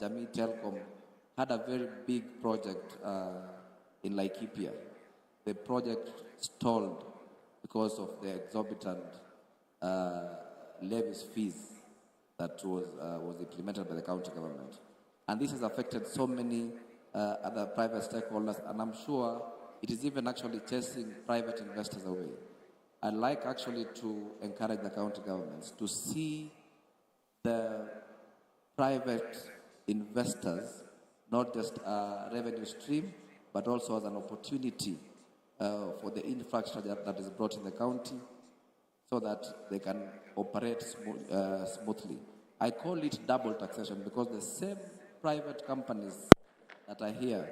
Jamii Telcom had a very big project in Laikipia. The project stalled because of the exorbitant levies fees that was implemented by the county government. And this has affected so many other private stakeholders, and I'm sure it is even actually chasing private investors away. I'd like actually to encourage the county governments to see the private investors not just a revenue stream, but also as an opportunity for the infrastructure that is brought in the county so that they can operate smoothly. I call it double taxation because the same private companies that are here,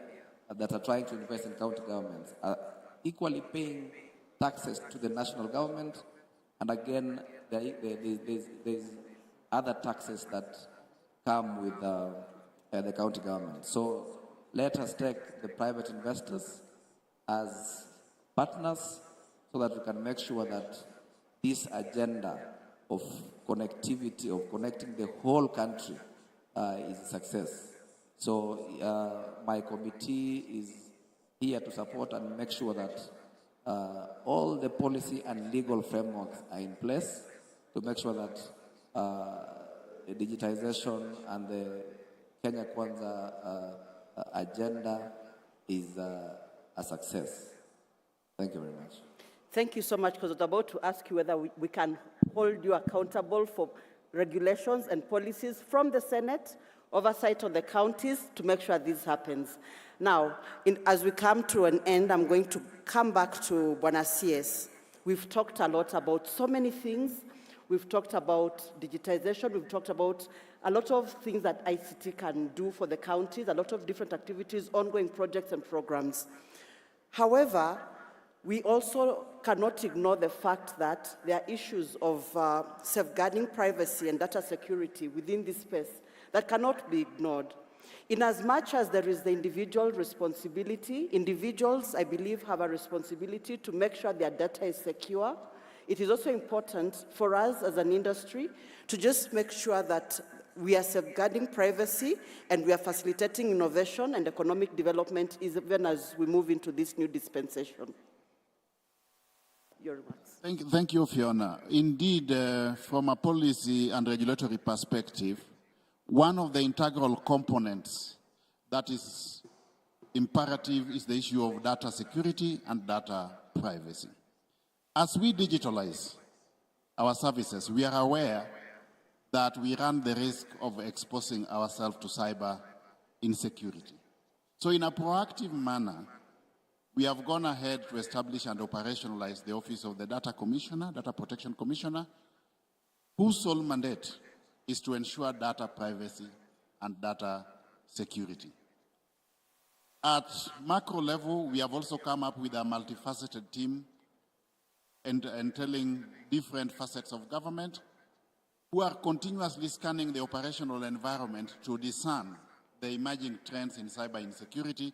that are trying to invest in county governments, are equally paying taxes to the national government, and again, there's other taxes that come with the county government. So let us take the private investors as partners so that we can make sure that this agenda of connectivity, of connecting the whole country is a success. So my committee is here to support and make sure that all the policy and legal frameworks are in place to make sure that the digitization and the Kenya Kwanza agenda is a success. Thank you very much. Thank you so much, because I was about to ask you whether we can hold you accountable for regulations and policies from the Senate, oversight on the counties to make sure this happens. Now, as we come to an end, I'm going to come back to Bwana CS. We've talked a lot about so many things. We've talked about digitization. We've talked about a lot of things that ICT can do for the counties, a lot of different activities, ongoing projects and programs. However, we also cannot ignore the fact that there are issues of safeguarding privacy and data security within this space that cannot be ignored. In as much as there is the individual responsibility, individuals, I believe, have a responsibility to make sure their data is secure. It is also important for us as an industry to just make sure that we are safeguarding privacy and we are facilitating innovation and economic development even as we move into this new dispensation. Your remarks. Thank you, Fiona. Indeed, from a policy and regulatory perspective, one of the integral components that is imperative is the issue of data security and data privacy. As we digitalize our services, we are aware that we run the risk of exposing ourselves to cyber insecurity. So in a proactive manner, we have gone ahead to establish and operationalize the Office of the Data Commissioner, Data Protection Commissioner, whose sole mandate is to ensure data privacy and data security. At macro level, we have also come up with a multifaceted team entailing different facets of government who are continuously scanning the operational environment to discern the emerging trends in cyber insecurity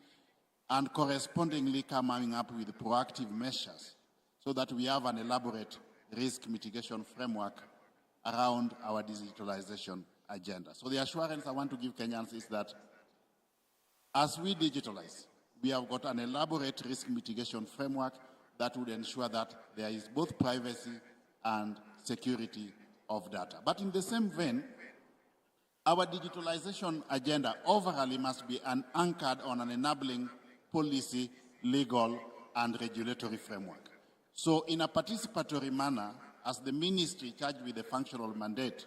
and correspondingly coming up with proactive measures so that we have an elaborate risk mitigation framework around our digitalization agenda. So the assurance I want to give Kenyans is that as we digitalize, we have got an elaborate risk mitigation framework that would ensure that there is both privacy and security of data. But in the same vein, our digitalization agenda overall must be anchored on an enabling policy, legal, and regulatory framework. So in a participatory manner, as the ministry charged with the functional mandate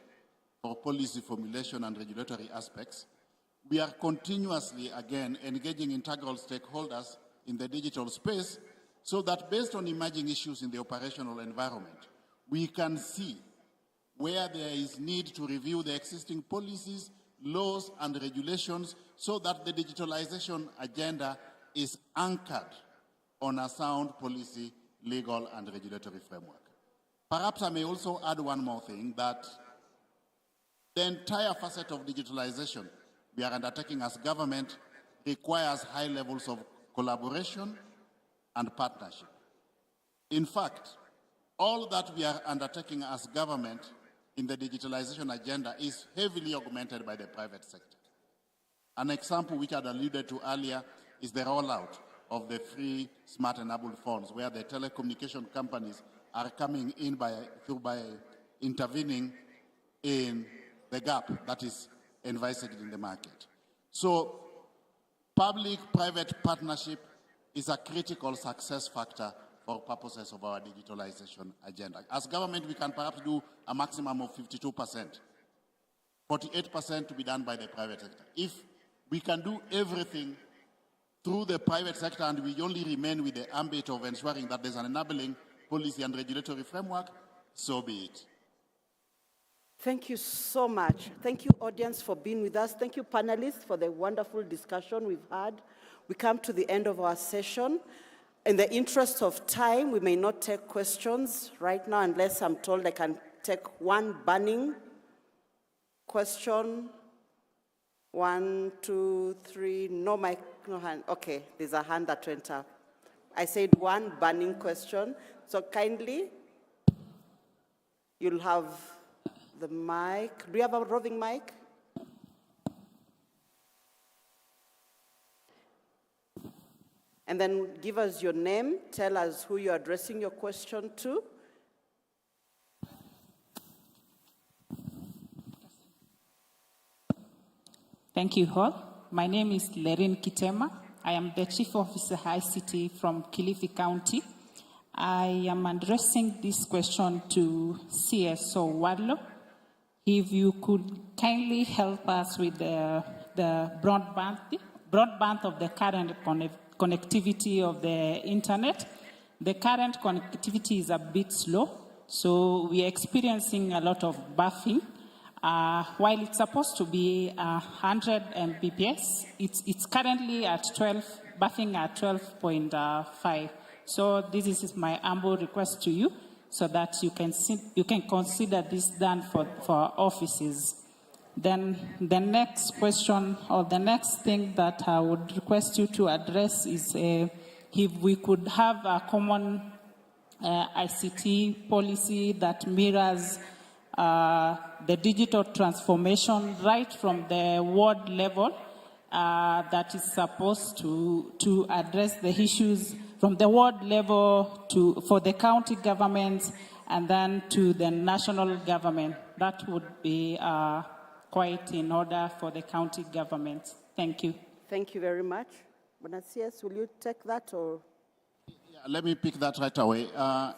for policy formulation and regulatory aspects, we are continuously, again, engaging integral stakeholders in the digital space so that based on emerging issues in the operational environment, we can see where there is need to review the existing policies, laws, and regulations so that the digitalization agenda is anchored on a sound policy, legal, and regulatory framework. Perhaps I may also add one more thing, that the entire facet of digitalization we are undertaking as government requires high levels of collaboration and partnership. In fact, all that we are undertaking as government in the digitalization agenda is heavily augmented by the private sector. An example which I had alluded to earlier is the rollout of the free smart enabled phones, where the telecommunication companies are coming in by intervening in the gap that is envisaged in the market. So public-private partnership is a critical success factor for purposes of our digitalization agenda. As government, we can perhaps do a maximum of 52%, 48% to be done by the private sector. If we can do everything through the private sector and we only remain with the ambit of ensuring that there's an enabling policy and regulatory framework, so be it. Thank you so much. Thank you, audience, for being with us. Thank you, panelists, for the wonderful discussion we've had. We come to the end of our session. In the interest of time, we may not take questions right now unless I'm told I can take one burning question. 1, 2, 3, no mic, no hand. Okay, there's a hand that went up. I said one burning question. So kindly, you'll have the mic. Do you have a roving mic? And then give us your name, tell us who you're addressing your question to. Thank you all. My name is Lerin Kitema. I am the Chief Officer ICT from Kilifi County. I am addressing this question to CSO Wadlo. If you could kindly help us with the broadband of the current connectivity of the internet. The current connectivity is a bit slow, so we are experiencing a lot of buffering. While it's supposed to be 100 Mbps, it's currently at 12, buffering at 12.5. So this is my humble request to you, so that you can consider this done for our offices. Then the next question, or the next thing that I would request you to address is if we could have a common ICT policy that mirrors the digital transformation right from the ward level, that is supposed to address the issues from the ward level for the county governments and then to the national government. That would be quite in order for the county government. Thank you. Thank you very much. Bonasias, will you take that or? Yeah, let me pick that right away.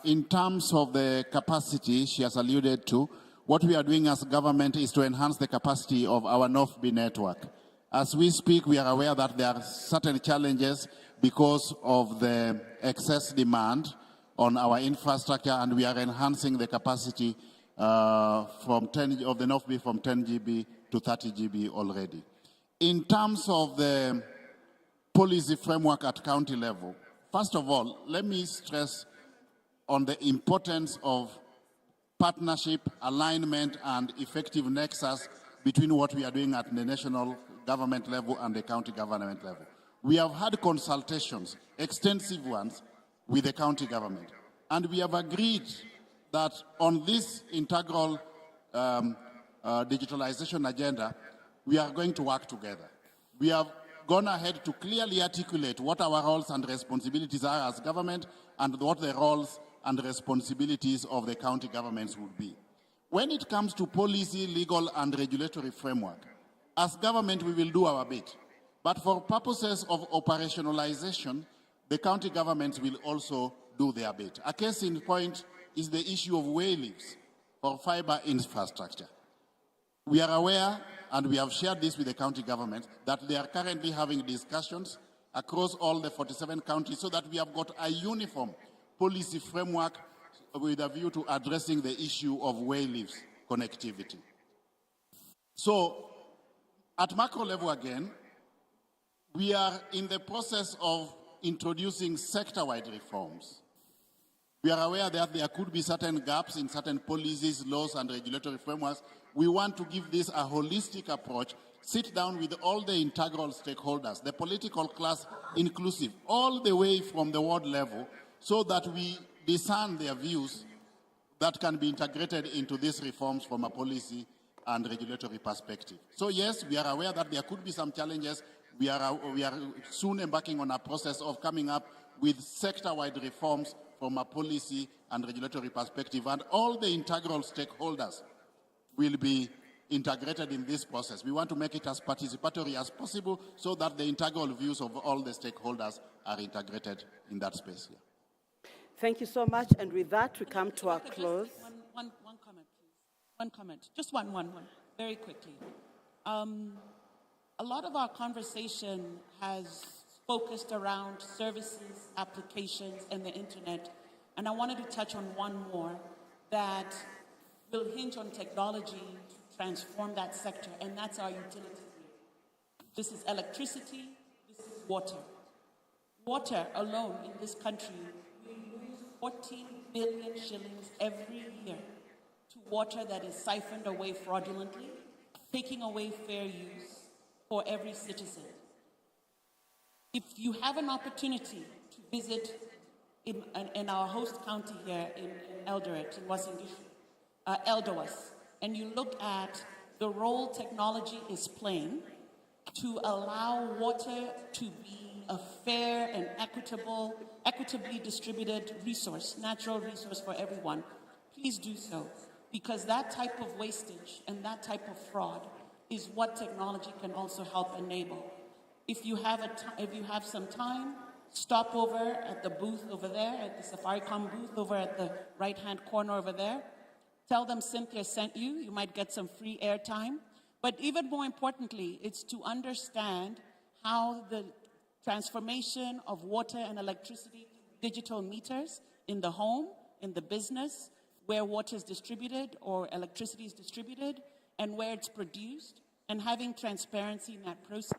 In terms of the capacity she has alluded to, what we are doing as government is to enhance the capacity of our North B network. As we speak, we are aware that there are certain challenges because of the excess demand on our infrastructure, and we are enhancing the capacity of the North B from 10 GB to 30 GB already. In terms of the policy framework at county level, first of all, let me stress on the importance of partnership, alignment, and effective nexus between what we are doing at the national government level and the county government level. We have had consultations, extensive ones, with the county government, and we have agreed that on this integral digitalization agenda, we are going to work together. We have gone ahead to clearly articulate what our roles and responsibilities are as government and what the roles and responsibilities of the county governments would be. When it comes to policy, legal, and regulatory framework, as government, we will do our bit. But for purposes of operationalization, the county governments will also do their bit. A case in point is the issue of way leaves for fiber infrastructure. We are aware, and we have shared this with the county government, that they are currently having discussions across all the 47 counties so that we have got a uniform policy framework with a view to addressing the issue of way leaves connectivity. So, at macro level again, we are in the process of introducing sector-wide reforms. We are aware that there could be certain gaps in certain policies, laws, and regulatory frameworks. We want to give this a holistic approach, sit down with all the integral stakeholders, the political class inclusive, all the way from the ward level, so that we discern their views that can be integrated into these reforms from a policy and regulatory perspective. So yes, we are aware that there could be some challenges. We are soon embarking on a process of coming up with sector-wide reforms from a policy and regulatory perspective, and all the integral stakeholders will be integrated in this process. We want to make it as participatory as possible so that the integral views of all the stakeholders are integrated in that space here. Thank you so much. And with that, we come to our close. One comment, please. One comment. Just one, very quickly. A lot of our conversation has focused around services, applications, and the internet. And I wanted to touch on one more that will hinge on technology to transform that sector, and that's our utility grid. This is electricity, this is water. Water alone in this country, we lose 14 billion shillings every year to water that is siphoned away fraudulently, taking away fair use for every citizen. If you have an opportunity to visit in our host county here in Eldoret, in Eldowas, and you look at the role technology is playing to allow water to be a fair and equitably distributed resource, natural resource for everyone, please do so. Because that type of wastage and that type of fraud is what technology can also help enable. If you have some time, stop over at the booth over there, at the Safaricom booth over at the right-hand corner over there. Tell them Cynthia sent you. You might get some free airtime. But even more importantly, it's to understand how the transformation of water and electricity to digital meters in the home, in the business, where water is distributed or electricity is distributed, and where it's produced, and having transparency in that process,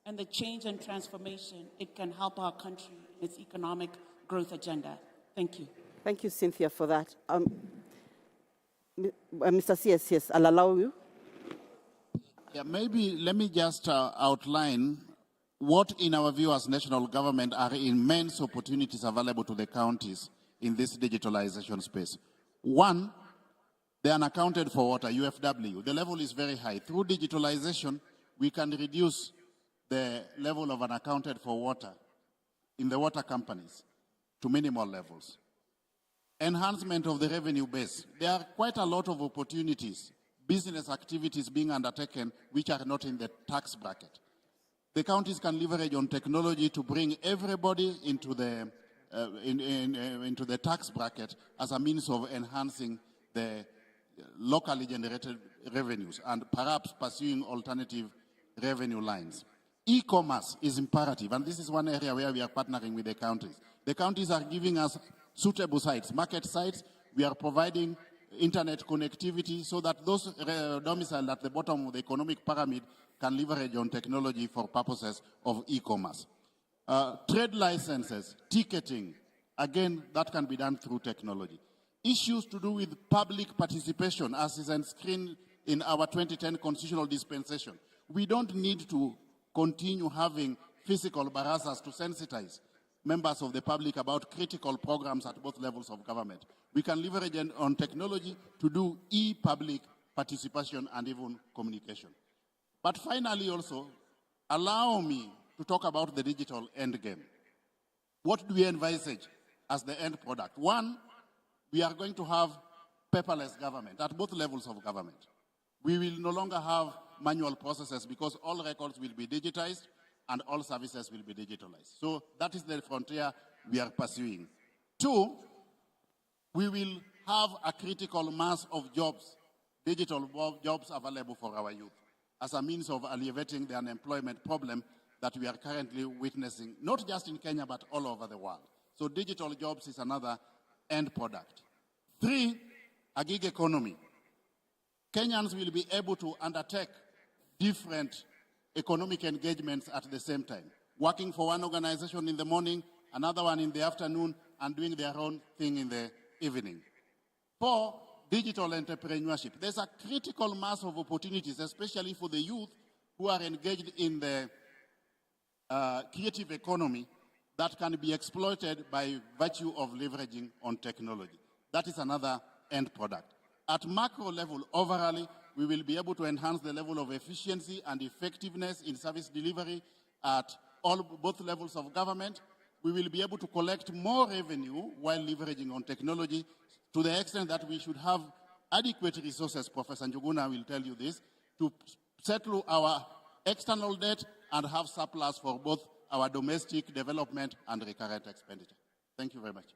and the change and transformation it can help our country in its economic growth agenda. Thank you. Thank you, Cynthia, for that. Mr. CS, yes, I'll allow you. Yeah, maybe let me just outline what, in our view as national government, are immense opportunities available to the counties in this digitalization space. One, the unaccounted for water, UFW. The level is very high. Through digitalization, we can reduce the level of unaccounted for water in the water companies to minimal levels. Enhancement of the revenue base. There are quite a lot of opportunities, business activities being undertaken which are not in the tax bracket. The counties can leverage on technology to bring everybody into the tax bracket as a means of enhancing the locally generated revenues and perhaps pursuing alternative revenue lines. E-commerce is imperative, and this is one area where we are partnering with the counties. The counties are giving us suitable sites, market sites. We are providing internet connectivity so that those domiciled at the bottom of the economic pyramid can leverage on technology for purposes of e-commerce. Trade licenses, ticketing, again, that can be done through technology. Issues to do with public participation, as is screened in our 2010 constitutional dispensation. We don't need to continue having physical barazas to sensitize members of the public about critical programs at both levels of government. We can leverage on technology to do e-public participation and even communication. But finally also, allow me to talk about the digital endgame. What do we envisage as the end product? One, we are going to have paperless government at both levels of government. We will no longer have manual processes because all records will be digitized and all services will be digitalized. So that is the frontier we are pursuing. Two, we will have a critical mass of jobs, digital jobs available for our youth as a means of alleviating the unemployment problem that we are currently witnessing, not just in Kenya, but all over the world. So digital jobs is another end product. Three, a gig economy. Kenyans will be able to undertake different economic engagements at the same time, working for one organization in the morning, another one in the afternoon, and doing their own thing in the evening. Four, digital entrepreneurship. There's a critical mass of opportunities, especially for the youth who are engaged in the creative economy that can be exploited by virtue of leveraging on technology. That is another end product. At macro level, overall, we will be able to enhance the level of efficiency and effectiveness in service delivery at both levels of government. We will be able to collect more revenue while leveraging on technology to the extent that we should have adequate resources, Professor Njuguna will tell you this, to settle our external debt and have surplus for both our domestic development and recurrent expenditure. Thank you very much.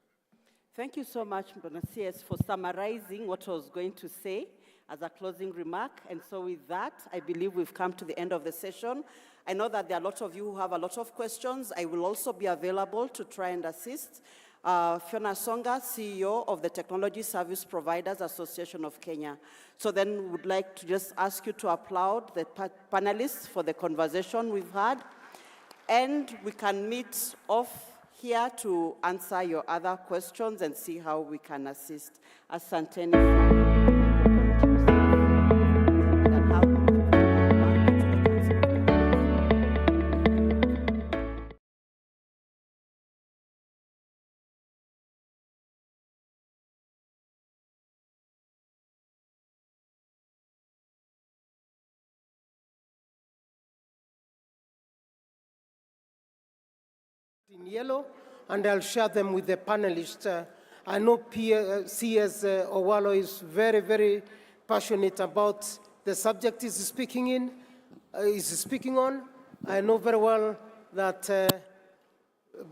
Thank you so much, Mbona CS, for summarizing what I was going to say as a closing remark. And so with that, I believe we've come to the end of the session. I know that there are a lot of you who have a lot of questions. I will also be available to try and assist. Fiona Songa, CEO of the Technology Service Providers Association of Kenya. So then we would like to just ask you to applaud the panelists for the conversation we've had. And we can meet off here to answer your other questions and see how we can assist. Asanteni. In yellow, and I'll share them with the panelists. I know CS Owalo is very, very passionate about the subject he's speaking on. I know very well that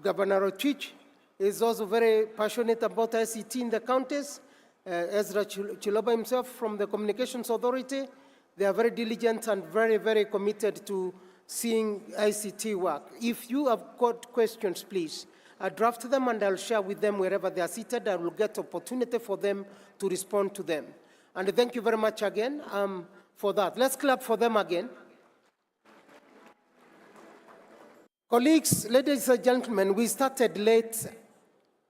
Governor Ochich is also very passionate about ICT in the counties. Ezra Chiloba himself from the Communications Authority, they are very diligent and very, very committed to seeing ICT work. If you have got questions, please, draft them and I'll share with them wherever they are seated. I will get opportunity for them to respond to them. And thank you very much again for that. Let's clap for them again. Colleagues, ladies and gentlemen, we started late.